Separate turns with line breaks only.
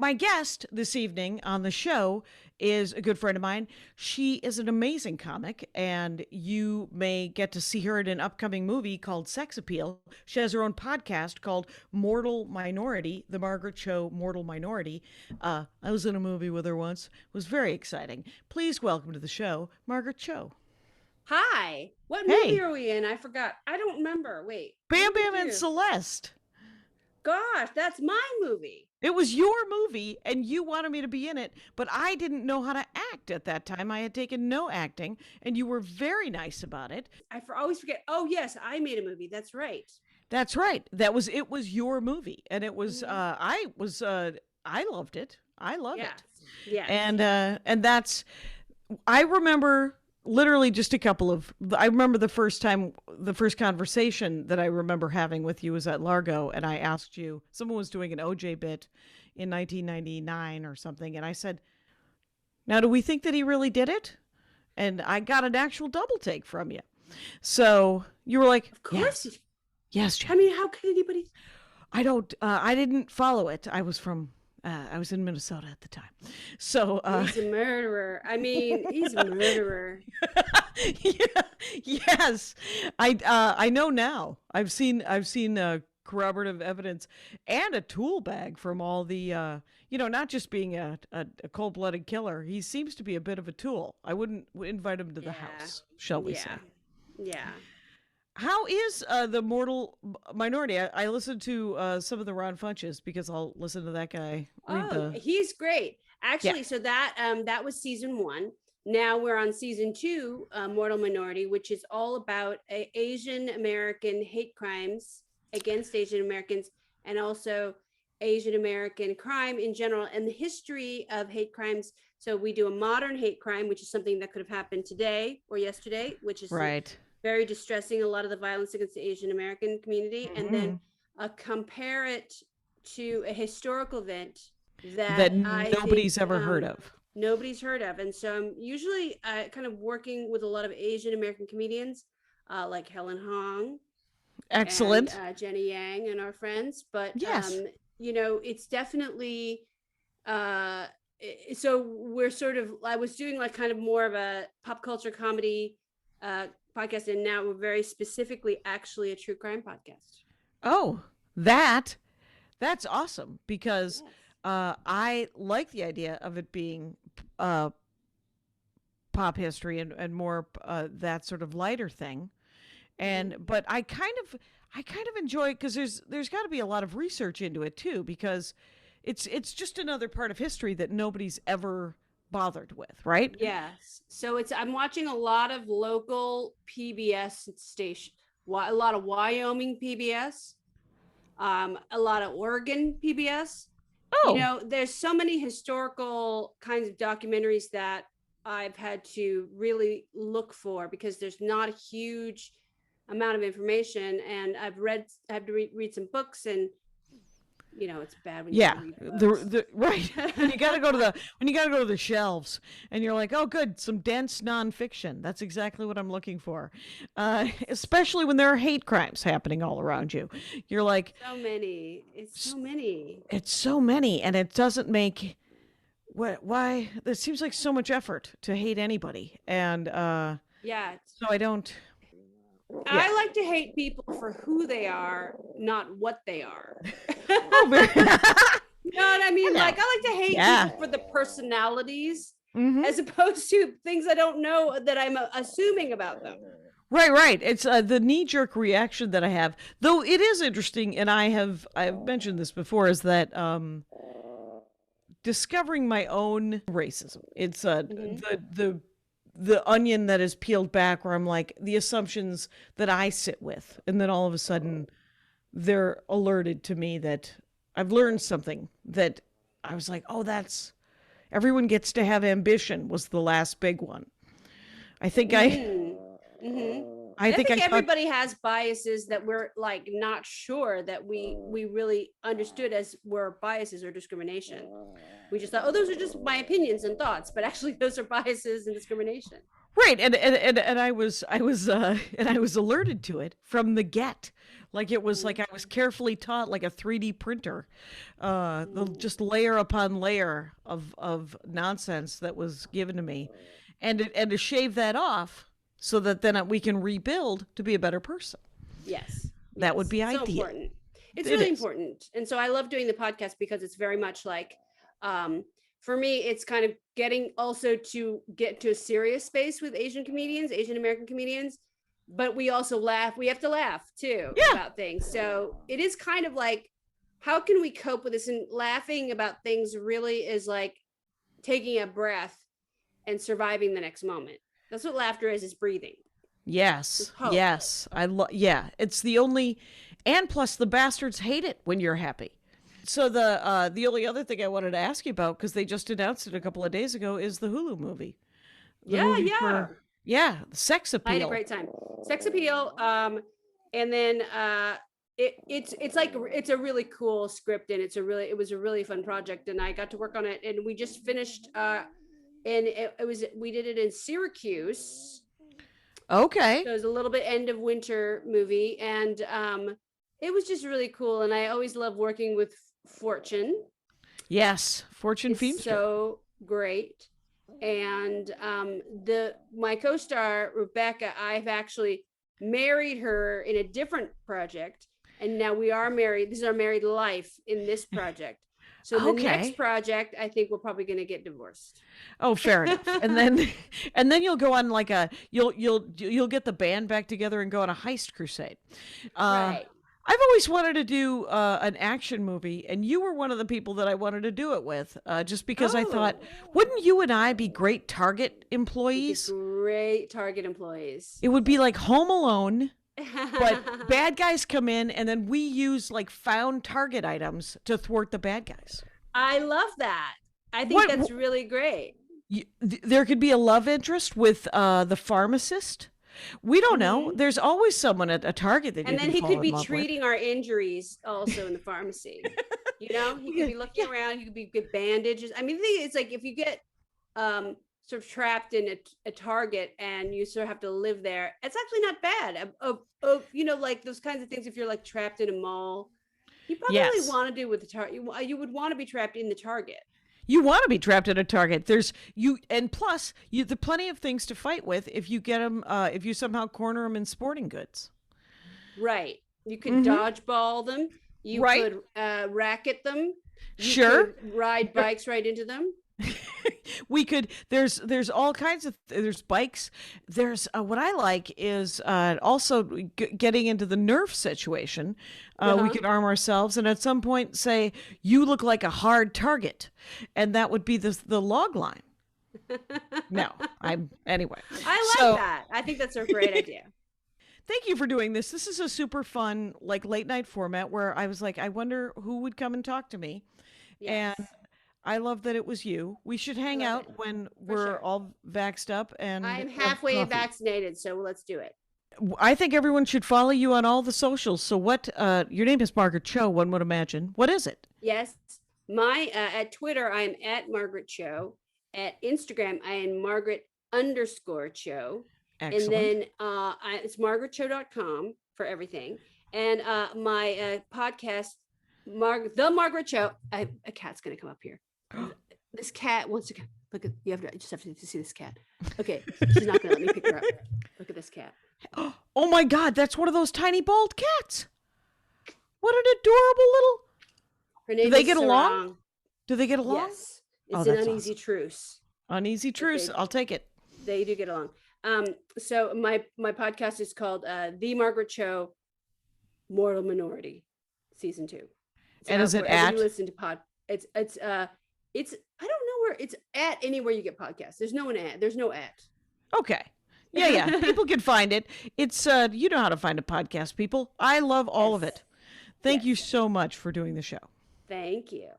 my guest this evening on the show is a good friend of mine. She is an amazing comic, and you may get to see her in an upcoming movie called Sex Appeal. She has her own podcast called Mortal Minority, The Margaret Cho Mortal Minority. I was in a movie with her once. It was very exciting. Please welcome to the show, Margaret Cho.
Hi. What movie
Hey,
are we in? I forgot. I don't remember. Wait.
Bam
What did
Bam
we
and
do?
Celeste.
Gosh, that's my movie.
It was your movie, and you wanted me to be in it, but I didn't know how to act at that time. I had taken no acting, and you were very nice about it.
Always forget. Oh, yes, I made a movie. That's right.
That's right. It was your movie, and it was
Mhm.
I loved it. I love
Yes.
it.
Yes.
And that's I remember literally just a couple of I remember the first conversation that I remember having with you was at Largo, and I asked you, someone was doing an OJ bit in 1999 or something, and I said, "Now do we think that he really did it?" And I got an actual double take from you. So, you were like,
Of course.
"Yes. Yes, Jen."
I mean, how could anybody?
I didn't follow it. I was in Minnesota at the time. So,
He's a murderer. I mean, he's a murderer.
yeah, yes, I know now. I've seen corroborative evidence and a tool bag from all the, not just being a cold-blooded killer. He seems to be a bit of a tool. I wouldn't invite him to the
Yeah.
house, shall we say.
Yeah. Yeah.
How is the mortal minority? I listened to some of the Ron Funches because I'll listen to that guy read
Oh,
the.
he's great.
Yeah,
Actually, so that was season one. Now we're on season two, Mortal Minority, which is all about Asian American hate crimes against Asian Americans, and also Asian American crime in general, and the history of hate crimes. So we do a modern hate crime, which is something that could have happened today or yesterday, which is
right.
very distressing. A lot of the violence against the Asian American community, and then
Mhm.
compare it to a historical event
That
that I think
nobody's ever heard of.
nobody's heard of. And so I'm usually kind of working with a lot of Asian American comedians, like Helen Hong and
Excellent.
Jenny Yang and our friends. But
Yes.
it's definitely so we're sort of, I was doing like kind of more of a pop culture comedy podcast, and now we're very specifically actually a true crime podcast.
Oh, that's awesome because
Yes.
I like the idea of it being pop history and more that sort of lighter thing. And but I kind of enjoy it because there's got to be a lot of research into it too, because it's just another part of history that nobody's ever bothered with, right?
Yes. So I'm watching a lot of local PBS station, a lot of Wyoming PBS, a lot of Oregon PBS.
Oh,
There's so many historical kinds of documentaries that I've had to really look for because there's not a huge amount of information, and I have to read some books, and it's bad when you
yeah,
read
the
books.
the right. When you got to go to the shelves, and you're like, oh, good, some dense nonfiction. That's exactly what I'm looking for. Especially when there are hate crimes happening all around you, you're like,
So many. It's so many.
it's so many, and it doesn't make why. It seems like so much effort to hate anybody, and
Yeah.
so I don't. Yeah.
I like to hate people for who they are, not what they are.
Oh, very.
You know what I mean?
I know.
Like, I like to hate
Yeah.
people for the personalities
Hmm.
as opposed to things I don't know that I'm assuming about them.
Right, right. It's the knee jerk reaction that I have. Though it is interesting, and I've mentioned this before, is that discovering my own racism. It's
Mhm.
the onion that is peeled back, where I'm like the assumptions that I sit with, and then all of a sudden they're alerted to me that I've learned something that I was like, oh, that's everyone gets to have ambition was the last big one. I think
Mm. Mhm.
I
I
think I
think
caught.
everybody has biases that we're like not sure that we really understood as were biases or discrimination. We just thought, oh, those are just my opinions and thoughts, but actually those are biases and discrimination.
Right, and I was alerted to it from the get, like it was like I was carefully taught like a 3D printer, just layer upon layer of nonsense that was given to me, and to shave that off so that then we can rebuild to be a better person.
Yes.
That would be
So
ideal.
important. It's
It
really
is.
important. And so I love doing the podcast because it's very much like, for me, it's kind of getting also to get to a serious space with Asian comedians, Asian American comedians, but we also laugh. We have to laugh too about things. So it is kind of like, how can we cope with this? And laughing about things really is like taking a breath and surviving the next moment. That's what laughter is breathing.
Yes.
Hope.
Yes. Yeah, it's the only, and plus the bastards hate it when you're happy. So the only other thing I wanted to ask you about, because they just announced it a couple of days ago, is the Hulu movie. Sex Appeal.
I had a great time. Sex Appeal. And then it's like it's a really cool script, and it was a really fun project, and I got to work on it, and we just finished. And we did it in Syracuse.
Okay.
So it was a little bit end of winter movie, and it was just really cool. And I always love working with Fortune.
Yes, Fortune Feimster.
So great. And my co-star Rebecca, I've actually married her in a different project, and now we are married. This is our married life in this project. So the next project, I think we're probably going to get divorced.
Oh, fair enough. And then you'll go on like you'll get the band back together and go on a heist crusade.
Right.
I've always wanted to do an action movie, and you were one of the people that I wanted to do it with, just because I thought, wouldn't you and I be great Target employees?
Great Target employees.
It would be like Home Alone, but bad guys come in, and then we use like found Target items to thwart the bad guys.
I love that. I think that's really great.
There could be a love interest with the pharmacist. We don't know. There's always someone at a Target that you can fall in love with.
And then he could be treating our injuries also in the pharmacy. You know, he could be looking around. He could be get bandages. I mean, the thing is, like, if you get sort of trapped in a Target and you sort of have to live there, it's actually not bad. You know, like those kinds of things. If you're like trapped in a mall, you probably want to do with the Target. You would want to be trapped in the Target.
You want to be trapped at a Target. And plus, there are plenty of things to fight with if you get them. If you somehow corner them in sporting goods,
right? You could dodgeball them. You could racket them. You could ride bikes right into them.
We could. There's all kinds of. There's bikes. There's what I like is also getting into the Nerf situation. We could arm ourselves and at some point say, "You look like a hard target," and that would be the log line. No, anyway.
I like that. I think that's a great idea.
Thank you for doing this. This is a super fun like late night format where I was like, I wonder who would come and talk to me, and I love that it was you. We should hang out when we're all vaxxed up. And
I'm halfway vaccinated, so let's do it.
I think everyone should follow you on all the socials. So your name is Margaret Cho, one would imagine. What is it?
Yes. At Twitter, I'm at Margaret Cho. At Instagram, I am Margaret_Cho.
Excellent.
And then it's MargaretCho.com for everything. And my podcast, The Margaret Cho. A cat's going to come up here. This cat wants to come. Look at you just have to see this cat. Okay, she's not gonna let me pick her up. Look at this cat.
Oh my God, that's one of those tiny bald cats. What an adorable little.
Her name
Do they
is
get
Sarang.
along? Do they get along?
Yes, it's an uneasy truce.
Uneasy truce. I'll take it.
They do get along. So my podcast is called The Margaret Cho, Mortal Minority, Season 2.
And is it at?
You listen to it's I don't know where it's at. Anywhere you get podcasts, there's no ad.
Okay. Yeah. People can find it. It's you know how to find a podcast, people. I love all of it. Thank you so much for doing the show.
Thank you.